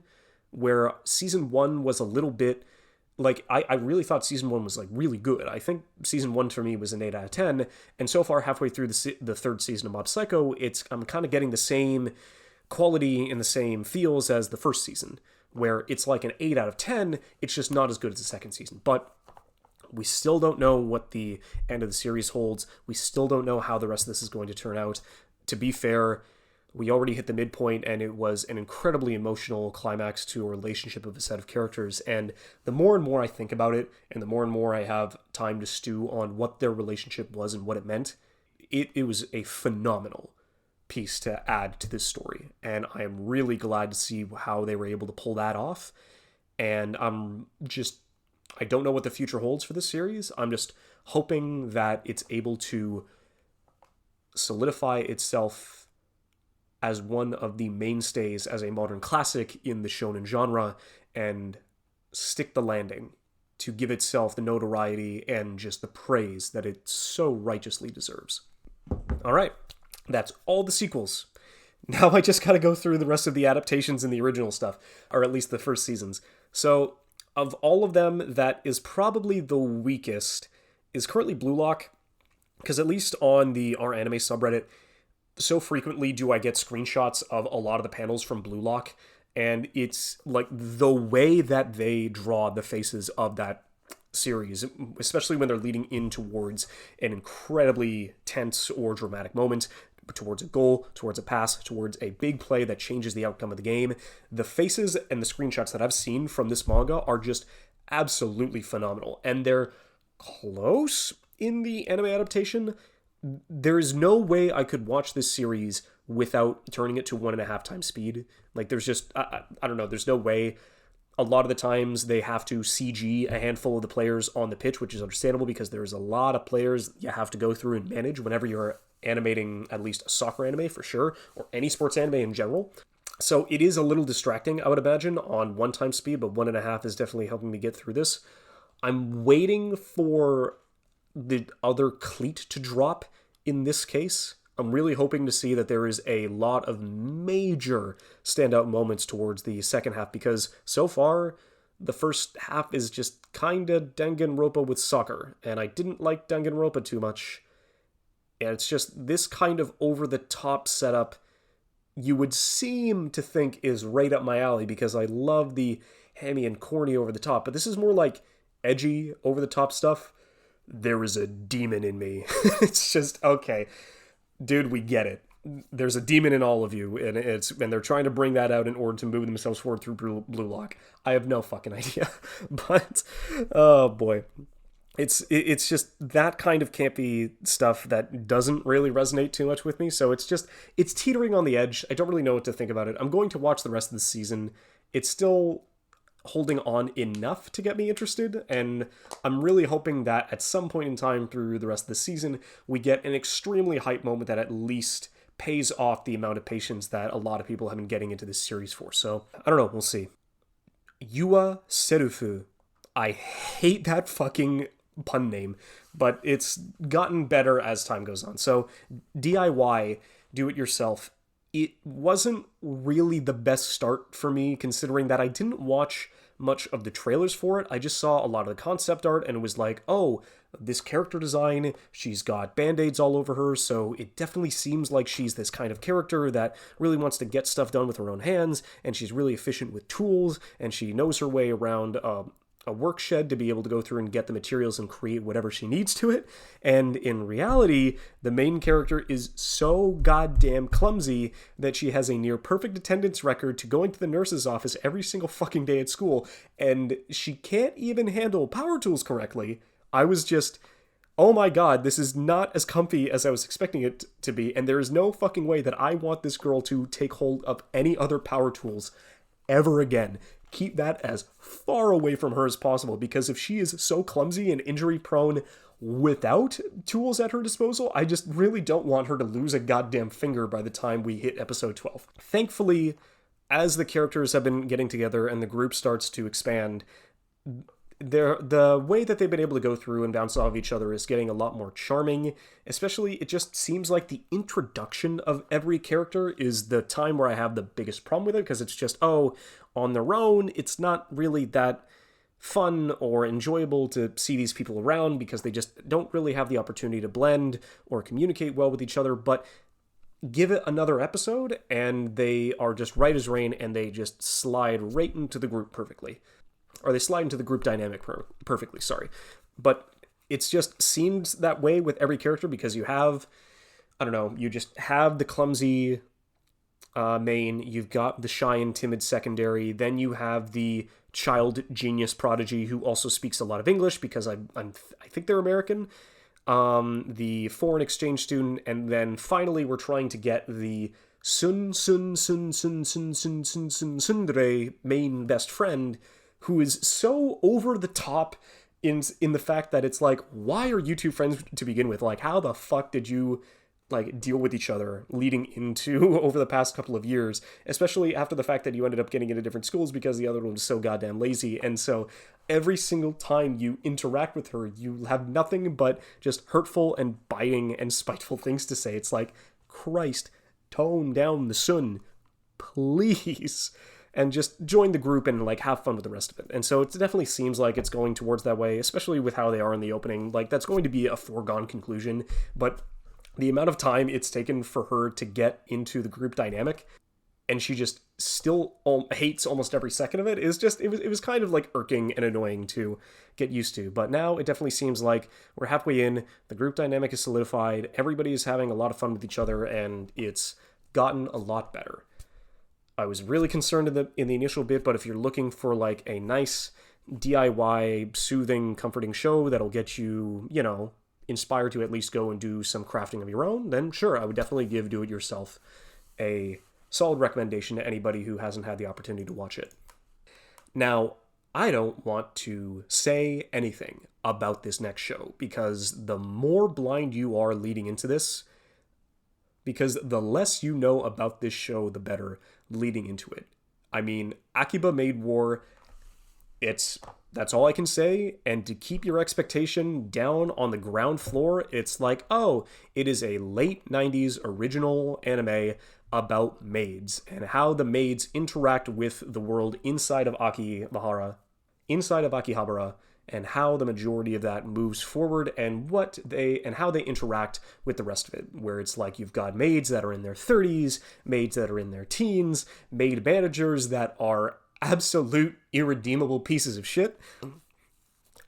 Where season 1 was a little bit, like, I really thought season 1 was, like, really good. I think season 1 for me was an 8 out of 10, and so far, halfway through the third season of Mob Psycho, I'm kind of getting the same quality and the same feels as the first season, where it's like an 8 out of 10, it's just not as good as the second season. But we still don't know what the end of the series holds. We still don't know how the rest of this is going to turn out. To be fair, we already hit the midpoint, and it was an incredibly emotional climax to a relationship of a set of characters. And the more and more I think about it, and the more I have time to stew on what their relationship was and what it meant, it was a phenomenal piece to add to this story. And I am really glad to see how they were able to pull that off. And I don't know what the future holds for this series. I'm just hoping that it's able to solidify itself as one of the mainstays as a modern classic in the shonen genre and stick the landing to give itself the notoriety and just the praise that it so righteously deserves. All right, that's all the sequels. Now I just gotta go through the rest of the adaptations and the original stuff, or at least the first seasons. So, of all of them, that is probably the weakest is currently Blue Lock, because at least on the r/anime subreddit, so frequently do I get screenshots of a lot of the panels from Blue Lock, and it's like the way that they draw the faces of that series, especially when they're leading in towards an incredibly tense or dramatic moment, towards a goal, towards a pass, towards a big play that changes the outcome of the game. The faces and the screenshots that I've seen from this manga are just absolutely phenomenal, and they're close in the anime adaptation. There is no way I could watch this series without turning it to 1.5 times speed. Like, there's just, I don't know, there's no way. A lot of the times they have to CG a handful of the players on the pitch, which is understandable because there's a lot of players you have to go through and manage whenever you're animating at least a soccer anime for sure, or any sports anime in general. So it is a little distracting, I would imagine, on 1 time speed, but 1.5 is definitely helping me get through this. I'm waiting for the other cleat to drop in this case. I'm really hoping to see that there is a lot of major standout moments towards the second half, because so far the first half is just kinda Danganronpa with soccer, and I didn't like Danganronpa too much. And it's just this kind of over-the-top setup you would seem to think is right up my alley, because I love the hammy and corny over-the-top, but this is more like edgy over-the-top stuff. There is a demon in me. It's just, okay, dude, we get it. There's a demon in all of you, and they're trying to bring that out in order to move themselves forward through Blue Lock. I have no fucking idea, but oh boy, it's just that kind of campy stuff that doesn't really resonate too much with me. So it's teetering on the edge. I don't really know what to think about it. I'm going to watch the rest of the season. It's still holding on enough to get me interested, and I'm really hoping that at some point in time through the rest of the season, we get an extremely hype moment that at least pays off the amount of patience that a lot of people have been getting into this series for. So, I don't know, we'll see. Yua Serufu. I hate that fucking pun name, but it's gotten better as time goes on. So, DIY, do it yourself. It wasn't really the best start for me, considering that I didn't watch much of the trailers for it. I just saw a lot of the concept art and it was like, oh, this character design, she's got band-aids all over her, so it definitely seems like she's this kind of character that really wants to get stuff done with her own hands, and she's really efficient with tools, and she knows her way around a work shed to be able to go through and get the materials and create whatever she needs to it. And in reality, the main character is so goddamn clumsy that she has a near perfect attendance record to going to the nurse's office every single fucking day at school, and she can't even handle power tools correctly. I was just, oh my god, this is not as comfy as I was expecting it to be, and there is no fucking way that I want this girl to take hold of any other power tools ever again. Keep that as far away from her as possible, because if she is so clumsy and injury prone without tools at her disposal, I just really don't want her to lose a goddamn finger by the time we hit episode 12. Thankfully, as the characters have been getting together and the group starts to expand, the way that they've been able to go through and bounce off each other is getting a lot more charming. Especially, it just seems like the introduction of every character is the time where I have the biggest problem with it, because it's just, oh, on their own, it's not really that fun or enjoyable to see these people around because they just don't really have the opportunity to blend or communicate well with each other. But give it another episode and they are just right as rain, and they just slide right into the group perfectly. Or they slide into the group dynamic perfectly, sorry. But it's just seems that way with every character, because you have, I don't know, you just have the clumsy main, you've got the shy and timid secondary, then you have the child genius prodigy who also speaks a lot of English, because I think they're American, the foreign exchange student, and then finally we're trying to get the Sundere main best friend, who is so over the top in the fact that it's like, why are you two friends to begin with? Like, how the fuck did you like deal with each other leading into over the past couple of years, especially after the fact that you ended up getting into different schools because the other one was so goddamn lazy. And so every single time you interact with her, you have nothing but just hurtful and biting and spiteful things to say. It's like, Christ, tone down the Sun, please. And just join the group and like have fun with the rest of it. And so it definitely seems like it's going towards that way, especially with how they are in the opening. Like, that's going to be a foregone conclusion, but the amount of time it's taken for her to get into the group dynamic, and she just still hates almost every second of it, is just, it was kind of like irking and annoying to get used to. But now it definitely seems like we're halfway in, the group dynamic is solidified, everybody is having a lot of fun with each other, and it's gotten a lot better. I was really concerned in the initial bit, but if you're looking for like a nice DIY, soothing, comforting show that'll get you, you know, inspired to at least go and do some crafting of your own, then sure, I would definitely give Do It Yourself a solid recommendation to anybody who hasn't had the opportunity to watch it. Now, I don't want to say anything about this next show, because the more blind you are leading into this, because the less you know about this show, the better leading into it. I mean, Akiba Made War, that's all I can say, and to keep your expectation down on the ground floor, it's like, oh, it is a late 90s original anime about maids, and how the maids interact with the world inside of Akihabara, and how the majority of that moves forward, and how they interact with the rest of it, where it's like you've got maids that are in their 30s, maids that are in their teens, maid managers that are absolute irredeemable pieces of shit,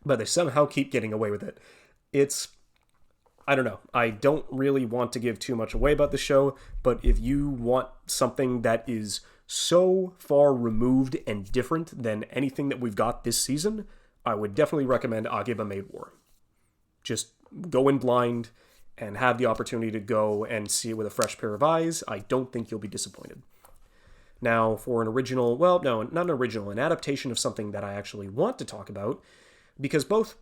but they somehow keep getting away with it. I don't know, I don't really want to give too much away about the show, but if you want something that is so far removed and different than anything that we've got this season, I would definitely recommend Akiba Made War. Just go in blind and have the opportunity to go and see it with a fresh pair of eyes. I don't think you'll be disappointed. Now, for an original, well, no, not an original, an adaptation of something that I actually want to talk about, because both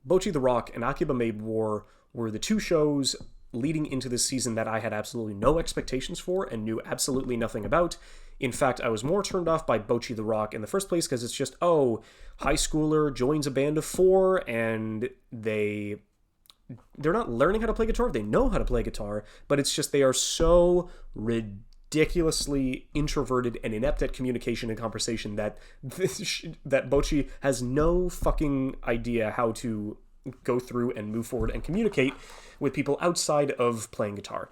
Bocchi the Rock and Akiba Made War were the two shows leading into this season that I had absolutely no expectations for and knew absolutely nothing about. In fact, I was more turned off by Bocchi the Rock in the first place because it's just, oh, high schooler joins a band of 4 and they're not learning how to play guitar. They know how to play guitar, but it's just they are so ridiculous ridiculously introverted and inept at communication and conversation that that Bocchi has no fucking idea how to go through and move forward and communicate with people outside of playing guitar.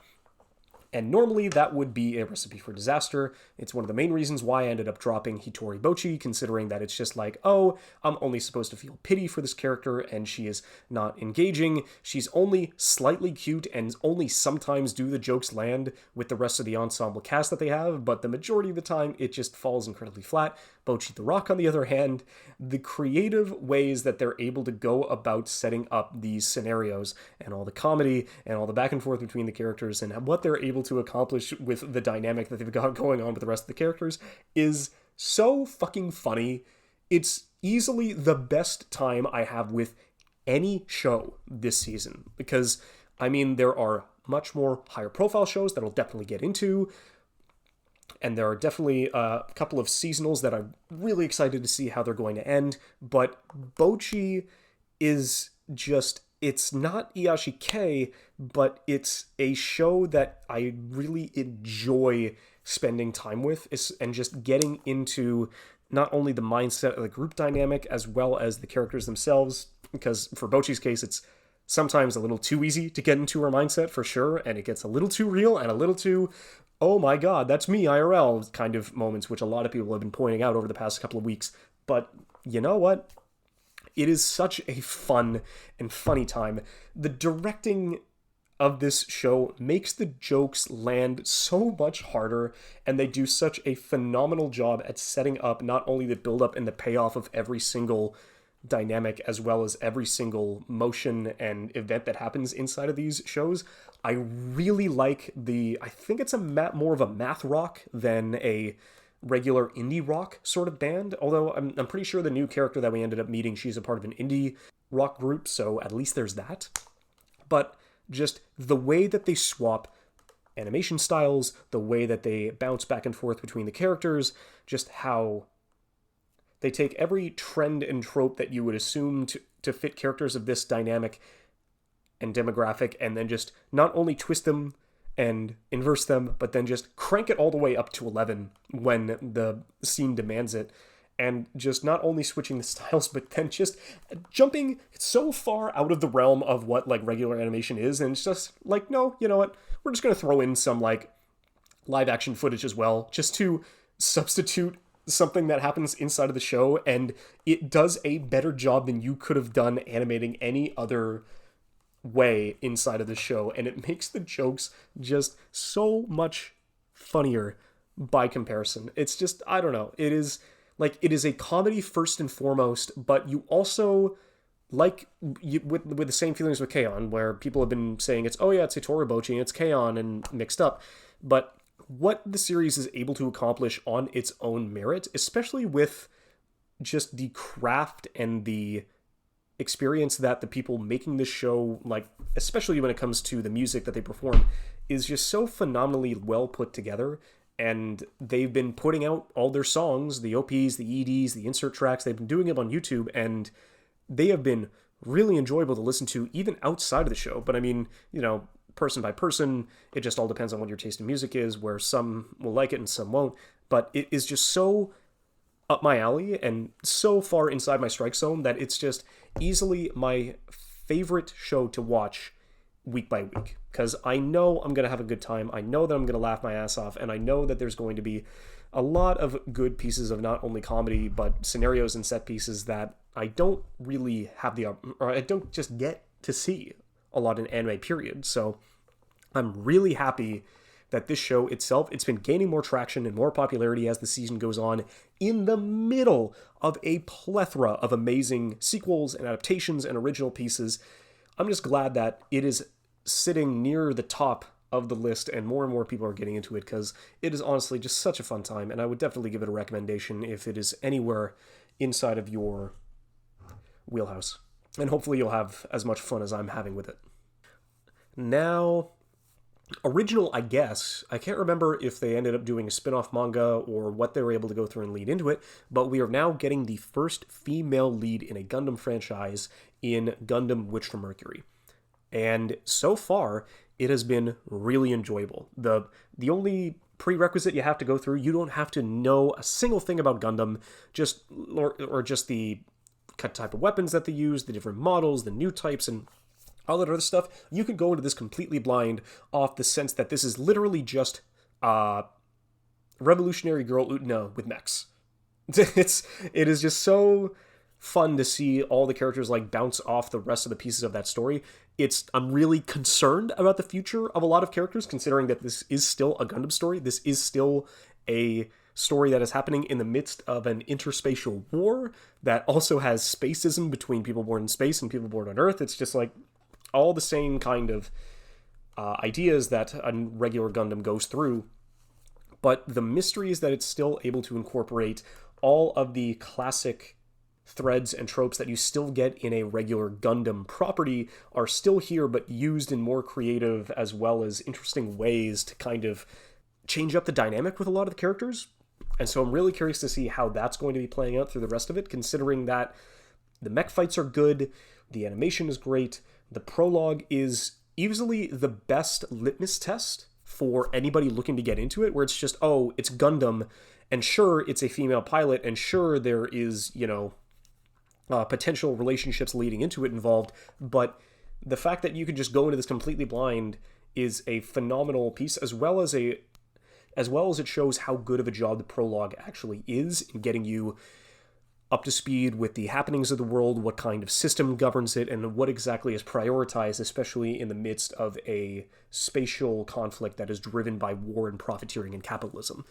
And normally that would be a recipe for disaster. It's one of the main reasons why I ended up dropping Hitori Bocchi, considering that it's just like, oh, I'm only supposed to feel pity for this character, and she is not engaging. She's only slightly cute and only sometimes do the jokes land with the rest of the ensemble cast that they have, but the majority of the time it just falls incredibly flat. Bocchi the Rock, on the other hand, the creative ways that they're able to go about setting up these scenarios and all the comedy and all the back and forth between the characters and what they're able to accomplish with the dynamic that they've got going on with the rest of the characters is so fucking funny. It's easily the best time I have with any show this season, because, I mean, there are much more higher profile shows that I'll definitely get into, and there are definitely a couple of seasonals that I'm really excited to see how they're going to end, but Bocchi is just, it's not Iyashikei, but it's a show that I really enjoy spending time with, and just getting into not only the mindset of the group dynamic as well as the characters themselves, because for Bocchi's case, it's sometimes a little too easy to get into her mindset for sure, and it gets a little too real and a little too, oh my god, that's me IRL kind of moments, which a lot of people have been pointing out over the past couple of weeks. But you know what? It is such a fun and funny time. The directing of this show makes the jokes land so much harder, and they do such a phenomenal job at setting up not only the build-up and the payoff of every single dynamic as well as every single motion and event that happens inside of these shows. I really like I think it's more of a math rock than a regular indie rock sort of band, although I'm pretty sure the new character that we ended up meeting, she's a part of an indie rock group, so at least there's that. But just the way that they swap animation styles, the way that they bounce back and forth between the characters, just how they take every trend and trope that you would assume to fit characters of this dynamic and demographic, and then just not only twist them and inverse them, but then just crank it all the way up to 11 when the scene demands it. And just not only switching the styles, but then just jumping so far out of the realm of what like regular animation is, and it's just like, no, you know what? We're just going to throw in some like live action footage as well, just to substitute something that happens inside of the show, and it does a better job than you could have done animating any other way inside of the show, and it makes the jokes just so much funnier by comparison. It's just, I don't know, it is a comedy first and foremost, but you also, like, with the same feelings with K-On!, where people have been saying it's Hitori Bocchi and it's K-On! And mixed up, but what the series is able to accomplish on its own merit, especially with just the craft and the experience that the people making this show, like, especially when it comes to the music that they perform, is just so phenomenally well put together. And they've been putting out all their songs, the OPs, the EDs, the insert tracks. They've been doing them on YouTube, and they have been really enjoyable to listen to, even outside of the show. But I mean, you know, person by person, it just all depends on what your taste in music is, where some will like it and some won't. But it is just so up my alley and so far inside my strike zone that it's just easily my favorite show to watch week by week, because I know I'm going to have a good time. I know that I'm going to laugh my ass off, and I know that there's going to be a lot of good pieces of not only comedy, but scenarios and set pieces that I don't really have or I don't just get to see a lot in anime, period. So I'm really happy that this show itself, it's been gaining more traction and more popularity as the season goes on, in the middle of a plethora of amazing sequels and adaptations and original pieces. I'm just glad that it is sitting near the top of the list and more people are getting into it, because it is honestly just such a fun time, and I would definitely give it a recommendation if it is anywhere inside of your wheelhouse. And hopefully you'll have as much fun as I'm having with it. Now, original, I guess. I can't remember if they ended up doing a spin-off manga or what they were able to go through and lead into it, but we are now getting the first female lead in a Gundam franchise in Gundam Witch from Mercury. And so far, it has been really enjoyable. The only prerequisite you have to go through, you don't have to know a single thing about Gundam, or just the type of weapons that they use, the different models, the new types, and all that other stuff. You can go into this completely blind off the sense that this is literally just Revolutionary Girl Utena with mechs. It is just so fun to see all the characters like bounce off the rest of the pieces of that story. I'm really concerned about the future of a lot of characters, considering that this is still a Gundam story. This is still a story that is happening in the midst of an interspatial war that also has spacism between people born in space and people born on Earth. It's just like all the same kind of ideas that a regular Gundam goes through, but the mystery is that it's still able to incorporate all of the classic threads and tropes that you still get in a regular Gundam property are still here, but used in more creative as well as interesting ways to kind of change up the dynamic with a lot of the characters. And so I'm really curious to see how that's going to be playing out through the rest of it, considering that the mech fights are good, the animation is great, the prologue is easily the best litmus test for anybody looking to get into it, where it's just, oh, it's Gundam, and sure, it's a female pilot, and sure, there is, potential relationships leading into it involved, but the fact that you can just go into this completely blind is a phenomenal piece, as well as it shows how good of a job the prologue actually is in getting you up to speed with the happenings of the world, what kind of system governs it, and what exactly is prioritized, especially in the midst of a spatial conflict that is driven by war and profiteering and capitalism.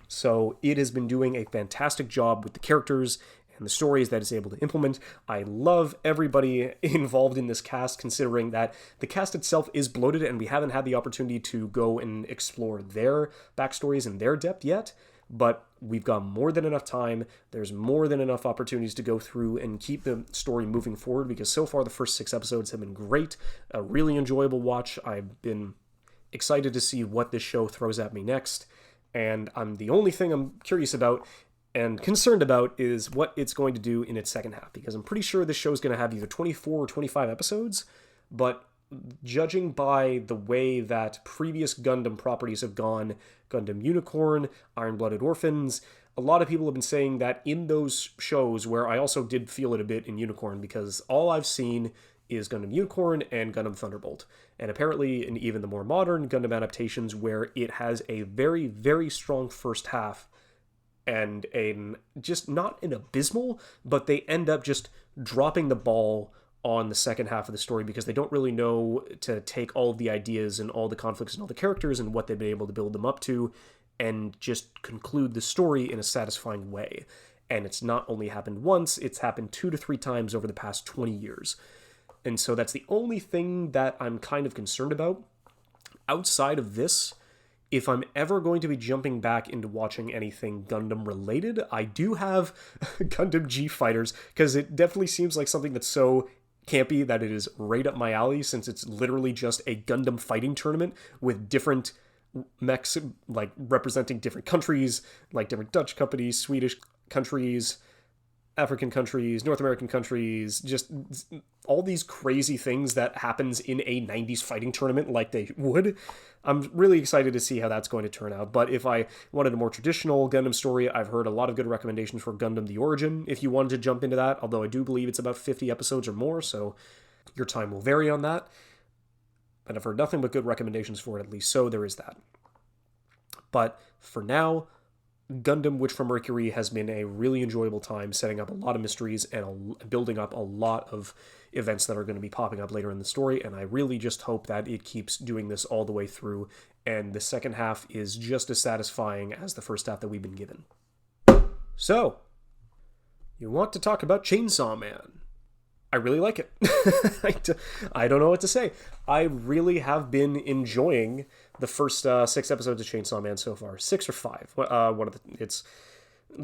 So it has been doing a fantastic job with the characters and the stories that it's able to implement. I love everybody involved in this cast, considering that the cast itself is bloated and we haven't had the opportunity to go and explore their backstories and their depth yet, but we've got more than enough time. There's more than enough opportunities to go through and keep the story moving forward, because so far the first 6 episodes have been great, a really enjoyable watch. I've been excited to see what this show throws at me next, and the only thing I'm curious about and concerned about is what it's going to do in its second half, because I'm pretty sure this show is going to have either 24 or 25 episodes, but judging by the way that previous Gundam properties have gone, Gundam Unicorn, Iron-Blooded Orphans, a lot of people have been saying that in those shows, where I also did feel it a bit in Unicorn, because all I've seen is Gundam Unicorn and Gundam Thunderbolt. And apparently in even the more modern Gundam adaptations, where it has a very, very strong first half, and just not an abysmal, but they end up just dropping the ball on the second half of the story, because they don't really know to take all of the ideas and all the conflicts and all the characters and what they've been able to build them up to and just conclude the story in a satisfying way. And it's not only happened once, it's happened 2 to 3 times over the past 20 years. And so that's the only thing that I'm kind of concerned about. Outside of this, if I'm ever going to be jumping back into watching anything Gundam related, I do have Gundam G Fighters, because it definitely seems like something that's so campy that it is right up my alley, since it's literally just a Gundam fighting tournament with different mechs, like representing different countries, like different Dutch companies, Swedish countries, African countries, North American countries, just all these crazy things that happens in a 90s fighting tournament like they would. I'm really excited to see how that's going to turn out. But if I wanted a more traditional Gundam story, I've heard a lot of good recommendations for Gundam The Origin, if you wanted to jump into that, although I do believe it's about 50 episodes or more, so your time will vary on that. But I've heard nothing but good recommendations for it, at least, so there is that. But for now, Gundam Witch from Mercury has been a really enjoyable time, setting up a lot of mysteries and building up a lot of events that are going to be popping up later in the story, and I really just hope that it keeps doing this all the way through, and the second half is just as satisfying as the first half that we've been given. So, you want to talk about Chainsaw Man? I really like it. I don't know what to say. I really have been enjoying the first 6 episodes of Chainsaw Man so far. 6 or 5. It's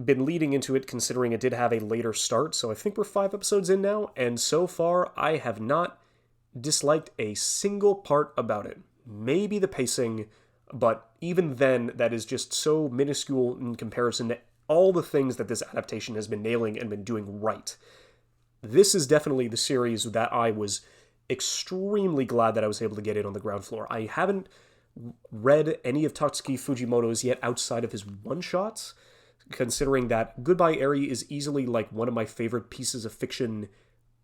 been leading into it, considering it did have a later start, so I think we're 5 episodes in now, and so far I have not disliked a single part about it. Maybe the pacing, but even then, that is just so minuscule in comparison to all the things that this adaptation has been nailing and been doing right. This is definitely the series that I was extremely glad that I was able to get in on the ground floor. I haven't read any of Tatsuki Fujimoto's yet outside of his one-shots, considering that Goodbye Eri is easily like one of my favorite pieces of fiction,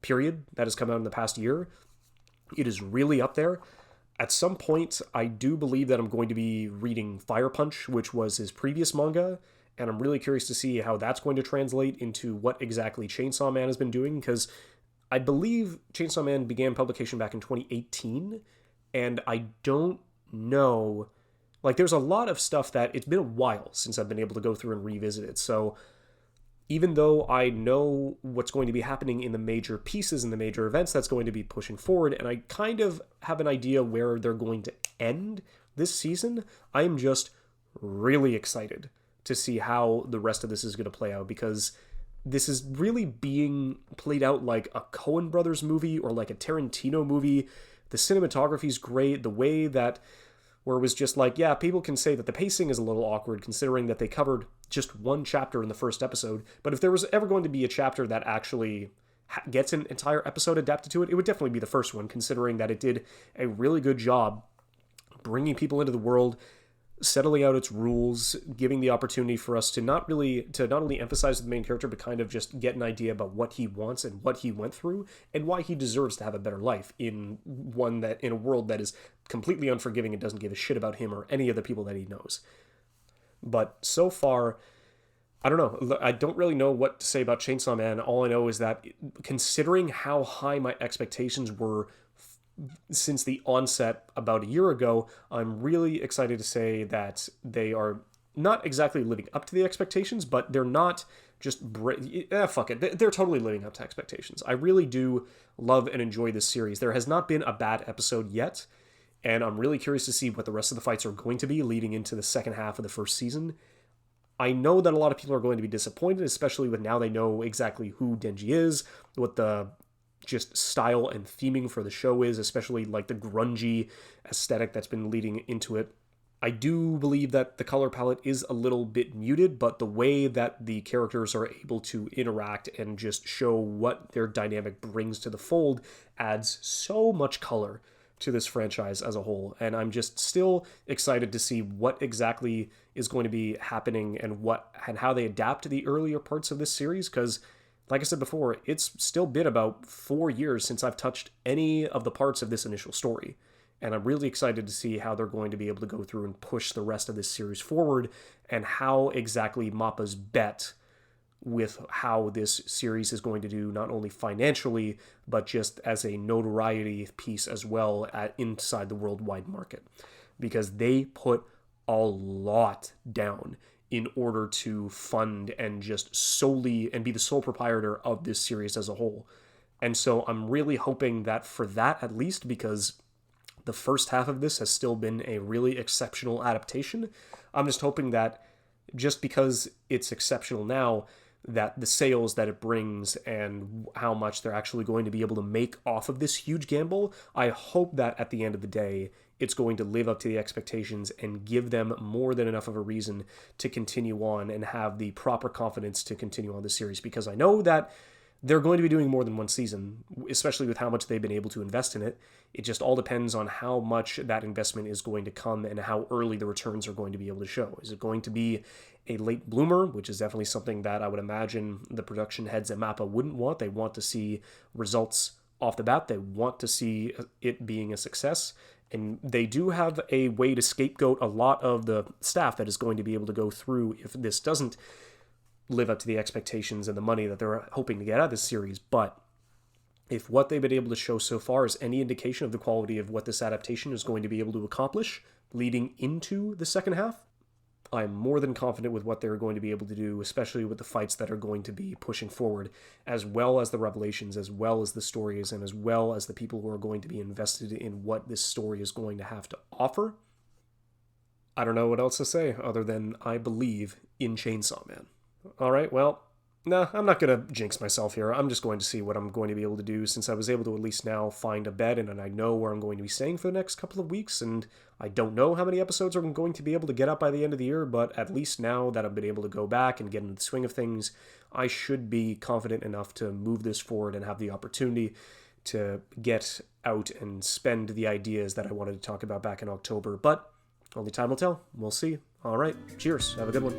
period, that has come out in the past year. It is really up there. At some point, I do believe that I'm going to be reading Fire Punch, which was his previous manga, and I'm really curious to see how that's going to translate into what exactly Chainsaw Man has been doing, because I believe Chainsaw Man began publication back in 2018, and I don't know. Like, there's a lot of stuff that it's been a while since I've been able to go through and revisit it, so even though I know what's going to be happening in the major pieces and the major events that's going to be pushing forward, and I kind of have an idea where they're going to end this season, I am just really excited to see how the rest of this is going to play out, because this is really being played out like a Coen Brothers movie or like a Tarantino movie. The cinematography's great. The way that, where it was just like, yeah, people can say that the pacing is a little awkward considering that they covered just one chapter in the first episode. But if there was ever going to be a chapter that actually gets an entire episode adapted to it, it would definitely be the first one, considering that it did a really good job bringing people into the world, settling out its rules, giving the opportunity for us to not only emphasize the main character, but kind of just get an idea about what he wants and what he went through and why he deserves to have a better life in a world that is completely unforgiving and doesn't give a shit about him or any of the people that he knows. But so far, I don't know. I don't really know what to say about Chainsaw Man. All I know is that considering how high my expectations were since the onset about a year ago, I'm really excited to say that they are not exactly living up to the expectations, but they're not just fuck it. They're totally living up to expectations. I really do love and enjoy this series. There has not been a bad episode yet, and I'm really curious to see what the rest of the fights are going to be leading into the second half of the first season. I know that a lot of people are going to be disappointed, especially with now they know exactly who Denji is, what the just style and theming for the show is, especially like the grungy aesthetic that's been leading into it. I do believe that the color palette is a little bit muted, but the way that the characters are able to interact and just show what their dynamic brings to the fold adds so much color to this franchise as a whole. And I'm just still excited to see what exactly is going to be happening and how they adapt to the earlier parts of this series, because like I said before, it's still been about 4 years since I've touched any of the parts of this initial story. And I'm really excited to see how they're going to be able to go through and push the rest of this series forward, and how exactly Mappa's bet with how this series is going to do, not only financially, but just as a notoriety piece as well inside the worldwide market. Because they put a lot down in order to fund and just solely and be the sole proprietor of this series as a whole. And so I'm really hoping that for that, at least, because the first half of this has still been a really exceptional adaptation, I'm just hoping that just because it's exceptional now, that the sales that it brings and how much they're actually going to be able to make off of this huge gamble, I hope that at the end of the day, it's going to live up to the expectations and give them more than enough of a reason to continue on and have the proper confidence to continue on the series, because I know that they're going to be doing more than one season, especially with how much they've been able to invest in it. It just all depends on how much that investment is going to come and how early the returns are going to be able to show. Is it going to be a late bloomer, which is definitely something that I would imagine the production heads at Mappa wouldn't want. They want to see results off the bat. They want to see it being a success. And they do have a way to scapegoat a lot of the staff that is going to be able to go through if this doesn't live up to the expectations and the money that they're hoping to get out of this series. But if what they've been able to show so far is any indication of the quality of what this adaptation is going to be able to accomplish leading into the second half, I'm more than confident with what they're going to be able to do, especially with the fights that are going to be pushing forward, as well as the revelations, as well as the stories, and as well as the people who are going to be invested in what this story is going to have to offer. I don't know what else to say other than I believe in Chainsaw Man. All right, well, nah, I'm not going to jinx myself here. I'm just going to see what I'm going to be able to do, since I was able to at least now find a bed and I know where I'm going to be staying for the next couple of weeks, and I don't know how many episodes I'm going to be able to get up by the end of the year, but at least now that I've been able to go back and get into the swing of things, I should be confident enough to move this forward and have the opportunity to get out and spend the ideas that I wanted to talk about back in October. But only time will tell. We'll see. All right. Cheers. Have a good one.